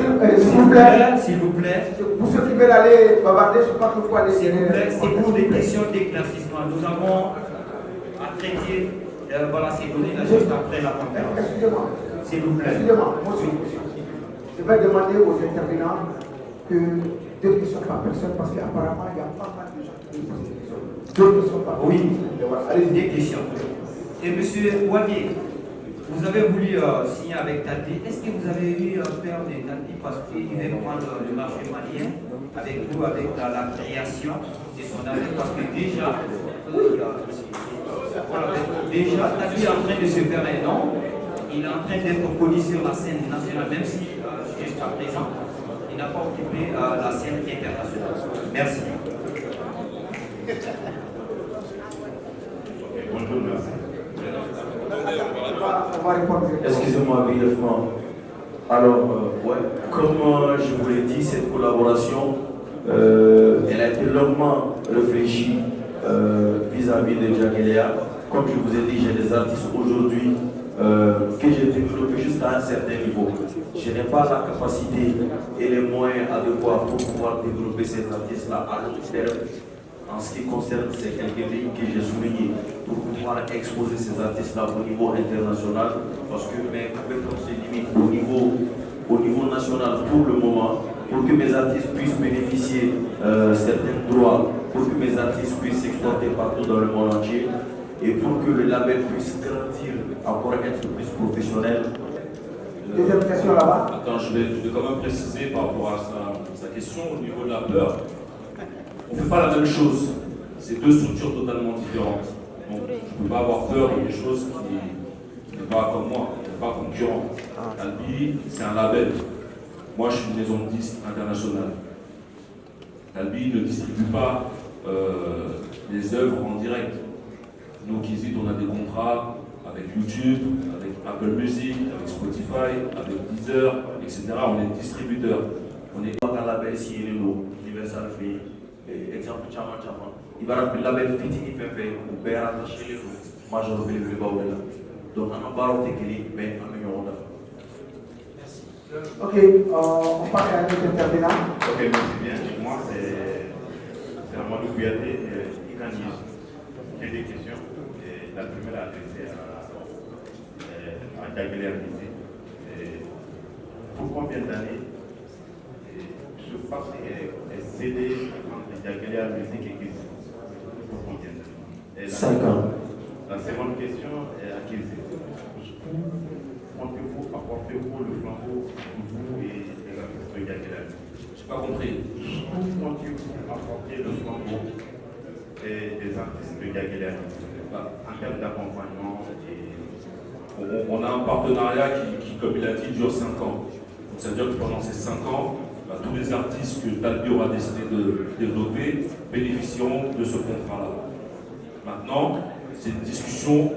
S'il vous plaît. Pour ceux qui veulent aller bavarder, je crois qu'il faut aller. S'il vous plaît, c'est pour des questions d'éclaircissement. Nous avons à traiter, voilà, ces données là juste après la conférence. Excusez-moi. S'il vous plaît. Excusez-moi, monsieur. Je vais demander aux intervenants que 2 questions par personne parce qu'apparemment il y a pas mal de gens qui posent des questions. 2 questions par personne. Oui, Voilà. allez, des questions. Et M. Wagué, vous avez voulu signer avec Talbi. Est-ce que vous avez eu peur de Talbi parce qu'il veut prendre le marché malien avec vous, avec la création de son avis? Parce que déjà, déjà, Talbi est en train de se faire un nom. Il est en train d'être connu sur la scène nationale, même si jusqu'à présent, il n'a pas occupé la scène internationale. Merci. Bonjour, merci. On va répondre. Excusez-moi brièvement. Alors, comme je vous l'ai dit, cette collaboration, elle a été longuement réfléchie vis-à-vis de Jack Eléa. Comme je vous ai dit, j'ai des artistes aujourd'hui que j'ai développé jusqu'à un certain niveau. Je n'ai pas la capacité et les moyens adéquats pour pouvoir développer ces artistes-là à long terme. En ce qui concerne ces quelques lignes que j'ai soulignées, pour pouvoir exposer ces artistes-là au niveau international, parce que mes compétences se limitent au niveau national pour le moment, pour que mes artistes puissent bénéficier certains droits, pour que mes artistes puissent s'exporter partout dans le monde entier, et pour que le label puisse grandir, encore être plus professionnel. Deuxième question là-bas. Attends, je vais quand même préciser par rapport à sa question au niveau de la peur. On ne fait pas la même chose. C'est deux structures totalement différentes. Donc, je ne peux pas avoir peur de des choses qui n'est pas comme moi, qui n'est pas concurrent. Talbi, c'est un label. Moi, je suis une maison de disques internationale. Talbi ne distribue pas les œuvres en direct. Nous, Kizit, on a des contrats avec YouTube, avec Apple Music, avec Spotify, avec Deezer, etc. On est distributeur. On n'est pas un label signé Universal Free. Exemple, Chama. Il va rappeler label Fitini Fefe ou Béa attaché les jours. Moi, je reviens le débat au-delà. Donc, on a barre au téquili, mais on a mis en ordre. Ok, on passe à un autre intervenant. Ok, merci bien. Moi, c'est Amadou Kouyaté, Ikani. J'ai des questions. Et la première est adressée à Djagélé Armisi. Pour combien d'années je pense que est cédé entre Djagélé Armisi et Kizit? Pour combien d'années? 5 ans. La seconde question est à Kizit. Comptez-vous apporter pour le flambeau vous et l'artiste de Djagélé Armisi? Je n'ai pas compris. Comptez-vous apporter le flambeau des artistes de Djagélé Armisi en termes d'accompagnement? On a un partenariat qui, comme il a dit, dure 5 ans. Donc ça veut dire que pendant ces 5 ans, tous les artistes que Talbi aura décidé de développer bénéficieront de ce contrat-là. Maintenant, c'est une discussion.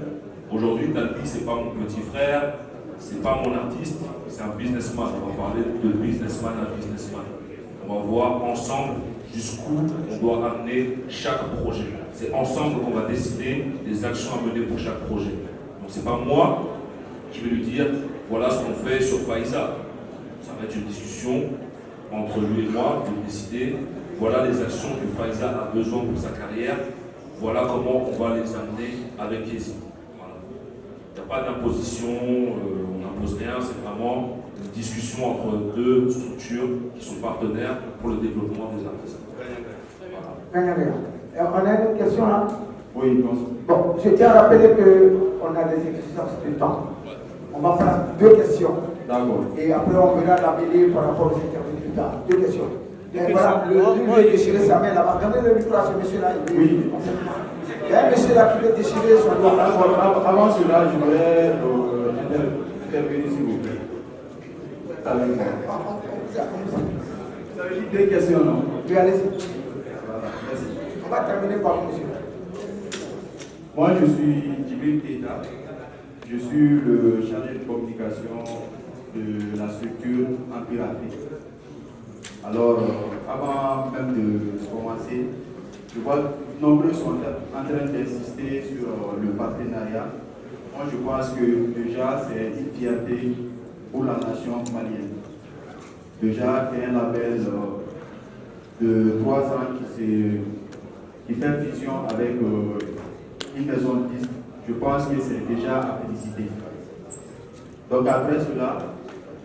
Aujourd'hui, Talbi, ce n'est pas mon petit frère, ce n'est pas mon artiste, c'est un businessman. On va parler de businessman à businessman. On va voir ensemble jusqu'où on doit amener chaque projet. C'est ensemble qu'on va décider des actions à mener pour chaque projet. Donc ce n'est pas moi qui vais lui dire voilà ce qu'on fait sur Faiza. Ça va être une discussion entre lui et moi pour décider voilà les actions que Faiza a besoin pour sa carrière, voilà comment on va les amener avec Kizit. Voilà. Il n'y a pas d'imposition, on n'impose rien, c'est vraiment une discussion entre deux structures qui sont partenaires pour le développement des artistes. Voilà. On a une autre question là? Oui, bon, je tiens à rappeler qu'on a des exigences de temps. On va faire 2 questions. D'accord. Et après, on verra la mêlée par rapport aux intervenants plus tard. 2 questions. Et voilà, lui veut déchirer sa main là-bas. Regardez le micro à ce monsieur-là. Oui. Il y a un monsieur là qui veut déchirer son doigt. Avant cela, je voudrais intervenir s'il vous plaît. Vous avez dit 2 questions, non? Oui, allez-y. Voilà, merci. On va terminer par vous, monsieur. Moi, je suis Djibril Keita. Je suis le chargé de communication de la structure Empire Afrique. Alors, avant même de commencer, je vois que nombreux sont en train d'insister sur le partenariat. Moi, je pense que déjà, c'est une fierté pour la nation malienne. Déjà, c'est un label de 3 ans qui fait fusion avec une maison de disques. Je pense que c'est déjà à féliciter. Donc après cela,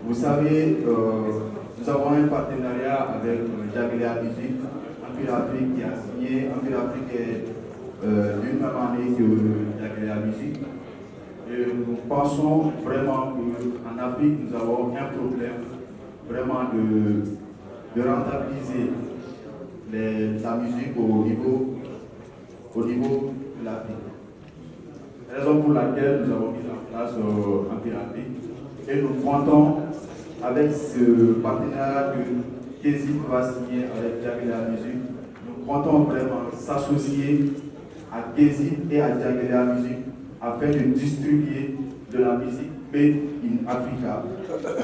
vous savez, nous avons un partenariat avec Djagélé Music, Empire Afrique qui a signé. Empire Afrique est d'une même année que Djagélé Music. Et nous pensons vraiment qu'en Afrique, nous avons un problème vraiment de rentabiliser la musique au niveau de l'Afrique. Raison pour laquelle nous avons mis en place Empire Afrique et nous comptons avec ce partenariat que Kizit va signer avec Djagélé Music. Nous comptons vraiment s'associer à Kizit et à Djagélé Music afin de distribuer de la musique made in Africa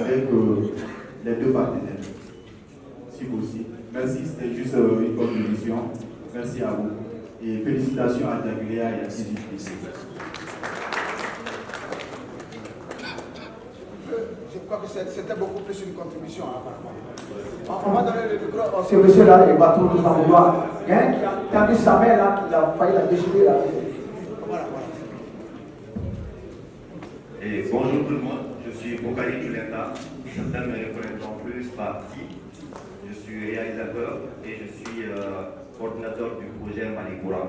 avec les 2 partenaires, si possible. Merci, c'était juste une contribution. Merci à vous. Et félicitations à Djagélé et à Kizit. crois que c'était beaucoup plus une contribution, apparemment. On va donner le micro. Ce monsieur-là, il va tout nous en vouloir. Il y a un qui a mis sa main là, qui a failli la déchirer là. Voilà. Et bonjour tout le monde, je suis Bokali Julenta. Certains me reconnaîtront plus par qui. Je suis réalisateur et je suis coordinateur du projet Malikoura.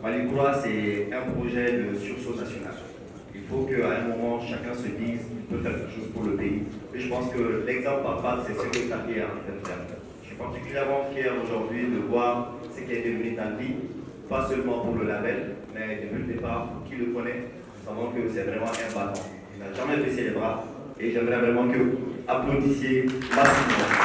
Malikoura, c'est un projet de sursaut national. Il faut qu'à un moment, chacun se dise qu'il peut faire quelque chose pour le pays. Et je pense que l'exemple par c'est ce que Tanguy est en train de faire. Je suis particulièrement fier aujourd'hui de voir ce qui est devenu Tanguy, pas seulement pour le label, mais depuis le départ, pour qui le connaît, nous savons que c'est vraiment un bâton. Il n'a jamais baissé les bras et j'aimerais vraiment que vous applaudissiez massivement.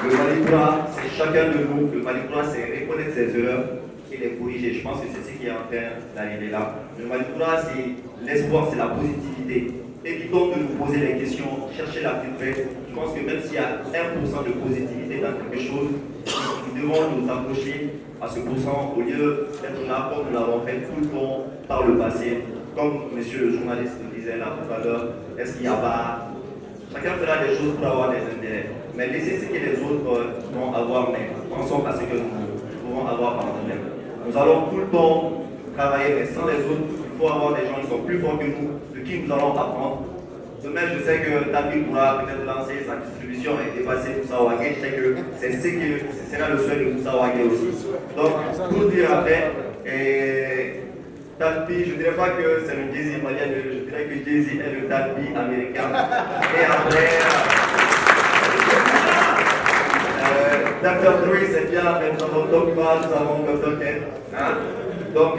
Le Malikoura, c'est chacun de nous. Le Malikoura, c'est reconnaître ses erreurs et les corriger. Je pense que c'est ce qui est en train d'arriver là. Le Malikoura, c'est l'espoir, c'est la positivité. Évitons de nous poser les questions, chercher la petite bête. Je pense que même s'il y a 1% de positivité dans quelque chose, nous devons nous approcher à ce pourcent au lieu d'être là comme nous l'avons fait tout le temps par le passé. Comme monsieur le journaliste nous disait là tout à l'heure, est-ce qu'il n'y a pas... Chacun fera des choses pour avoir des intérêts. Mais laissez ce que les autres vont avoir, mais pensons à ce que nous pouvons avoir par nous-mêmes. Nous allons tout le temps travailler, mais sans les autres, il faut avoir des gens qui sont plus forts que nous, de qui nous allons apprendre. Demain, je sais que Tanguy pourra peut-être lancer sa distribution et dépasser Moussa Ouagé. Je sais que ce sera le souhait de Moussa Ouagé aussi. Donc, pour dire après, Tanguy, je ne dirais pas que c'est le Jay-Z malien, je dirais que Jay-Z est le Tanguy américain. Et après, Dr. Dre, c'est bien, mais nous avons Dogma, nous avons Dr. Ken. Donc,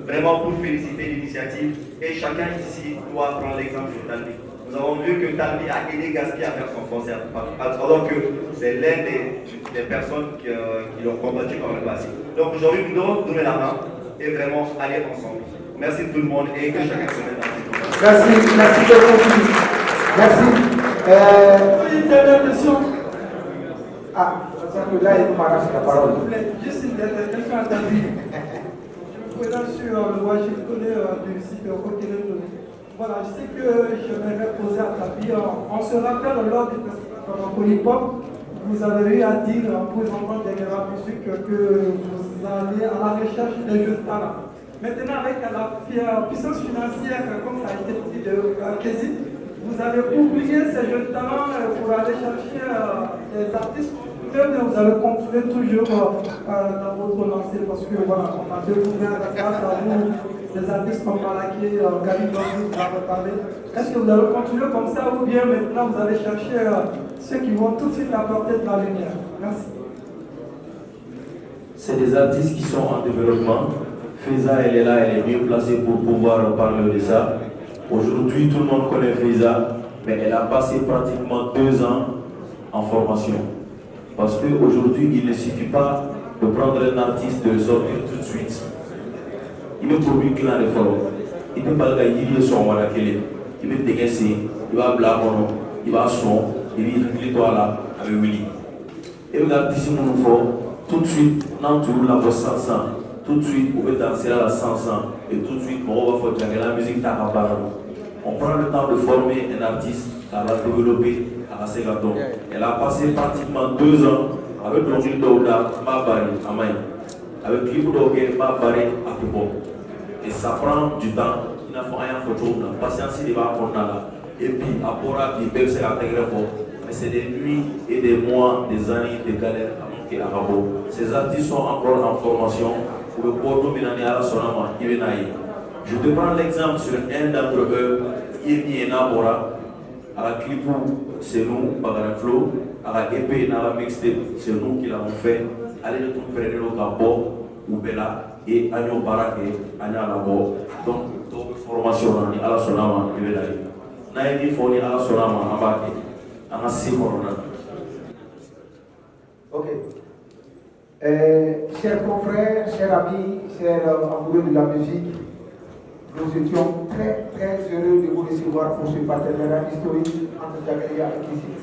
vraiment pour féliciter l'initiative. Et chacun ici doit prendre l'exemple sur Tanguy. Nous avons vu que Tanguy a aidé Gatsby à faire son concert, alors que c'est l'un des personnes qui l'ont combattu par le passé. Donc aujourd'hui, nous devons donner la main et vraiment aller ensemble. Merci tout le monde et que chacun se mette dans ses Merci beaucoup. Merci. Une dernière question. Ah, là, il m'arrache la parole. S'il vous plaît, juste une dernière question à Tanguy. Je me présente sur le web, je connais du site Côté-Leto. Voilà, je sais que je m'aimerais poser à Tanguy. On se rappelle lors du festival Hip-Hop, vous avez eu à dire pour les enfants des musique que vous allez à la recherche des jeunes talents. Maintenant, avec la puissance financière, comme ça a été dit de Kézi, vous avez oublié ces jeunes talents pour aller chercher des artistes. Vous allez continuer toujours dans votre lancée parce que voilà, on a découvert grâce à vous des artistes comme Malaké, Gali Bandi, vous avez parlé. Est-ce que vous allez continuer comme ça ou bien maintenant vous allez chercher ceux qui vont tout de suite apporter de la lumière? Merci. C'est des artistes qui sont en développement. Faiza, elle est là, elle est mieux placée pour pouvoir parler de ça. Aujourd'hui, tout le monde connaît Faiza, mais elle a passé pratiquement 2 ans en formation. Parce qu'aujourd'hui, il ne suffit pas de prendre un artiste, de le sortir tout de suite. Il ne produit que la réforme. Il ne peut pas gagner son Malakélé. Il va dégainer, il va blâmer, il va son, il va régler toi là avec Willy. Et l'artiste, nous faut tout de suite, dans tout la voix 500. Tout de suite, vous pouvez danser à la 500 et tout de suite, on va faire la musique on prend le temps de former un artiste, à la développer, à la Ségaton. Elle a passé pratiquement 2 ans avec Longil Douda, Mabari, à Maï, avec Clipo Dogué, Mabari, à Pipo. Et ça prend du temps, il n'a pas rien photo, on a patience, il va prendre là. Et puis, à Bora, il peut se intégrer fort. Mais c'est des nuits et des mois, des années de galère à manquer à Rabo. Ces artistes sont encore en formation. Je te prends l'exemple sur un d'entre eux, Yemi et Nabora. À la Clipou, c'est nous, Bagara Flow. À la épée, à la mixtape, c'est nous qui l'avons fait. Allez, de tout prendre le Campo, Oubela et Agno Barake, Agna Labo. Donc, formation, à la Sonama, il est là. Naïdi Foni à la Sonama, à Bake, à la Simorona. Ok. Chers confrères, chers amis, chers amoureux de la musique, nous étions très très heureux de vous recevoir pour ce partenariat historique entre Djagalia et Kézi.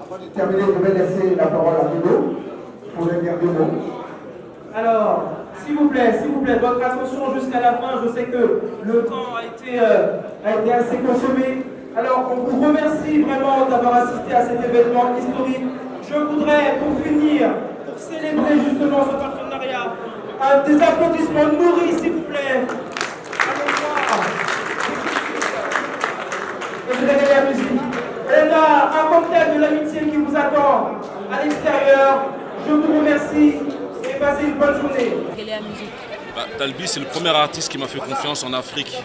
Avant de terminer, je vais laisser la parole à Milo pour les derniers mots. Alors, s'il vous plaît, votre attention jusqu'à la fin. Je sais que le temps a été assez consommé. Alors, on vous remercie vraiment d'avoir assisté à cet événement historique. Je voudrais, pour finir, pour célébrer justement ce partenariat, des applaudissements nourris, s'il vous plaît. Et vous avez la musique. On a un cocktail de l'amitié qui vous attend à l'extérieur. Je vous remercie et passez une bonne journée. Talbi, c'est le premier artiste qui m'a fait confiance en Afrique.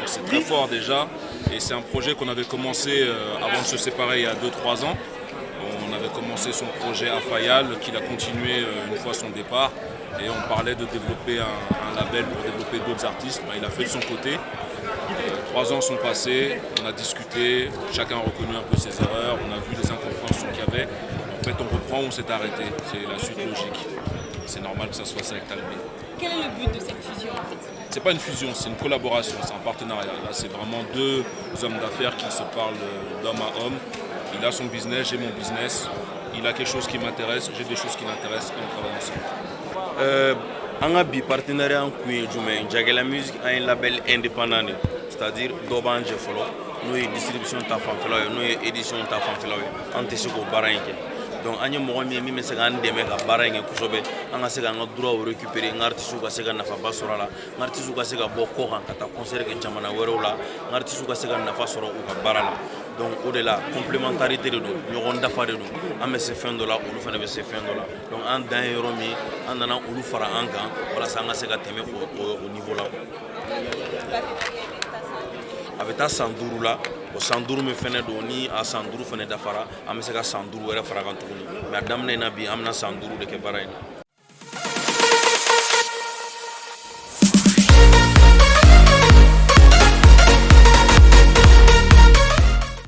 C'est très fort déjà. Et c'est un projet qu'on avait commencé avant de se séparer il y a 2-3 ans. On avait commencé son projet à Fayal, qu'il a continué une fois son départ. Et on parlait de développer un label pour développer d'autres artistes. Il a fait de son côté. 3 ans sont passés, on a discuté, chacun a reconnu un peu ses erreurs, on a vu les incompréhensions qu'il y avait. En fait, on reprend où on s'est arrêté. C'est la suite logique. C'est normal que ça soit ça avec Talbi. Quel est le but de cette fusion en fait? C'est pas une fusion, c'est une collaboration, c'est un partenariat. Là, c'est vraiment 2 hommes d'affaires qui se parlent d'homme à homme. Il a son business, j'ai mon business. Il a quelque chose qui m'intéresse, j'ai des choses qui l'intéressent et on travaille ensemble. An ka bi partenariat kun ye jumɛn Jagela Music an ye label indépendant de c'est-à-dire dɔ b'an jɛ fɔlɔ n'o ye distribution ta fanfɛlaw ye n'o ye édition ta fanfɛlaw ye an tɛ se k'o baara in kɛ donc an ye mɔgɔ min ye min bɛ se k'an dɛmɛ ka baara in kɛ kosɛbɛ an ka se k'an ka droit récupérer n ka artistes ka se ka nafaba sɔrɔ a la n ka artistes ka se ka bɔ kɔ kan ka taa concert kɛ jamana wɛrɛw la n ka artistes ka se ka nafa sɔrɔ u ka baara la donc o de la complémentarité de don ɲɔgɔn dafa de don an bɛ se fɛn dɔ la olu fana bɛ se fɛn dɔ la donc an dan ye yɔrɔ min an nana olu fara an kan walasa an ka se ka tɛmɛ o niveau la a bɛ taa san 5 la o san 5 min fɛnɛ don ni a san 5 fɛnɛ dafara an bɛ se ka san 5 wɛrɛ fara kan tuguni mais a daminɛ na bi an bɛna san 5 de kɛ baara in na.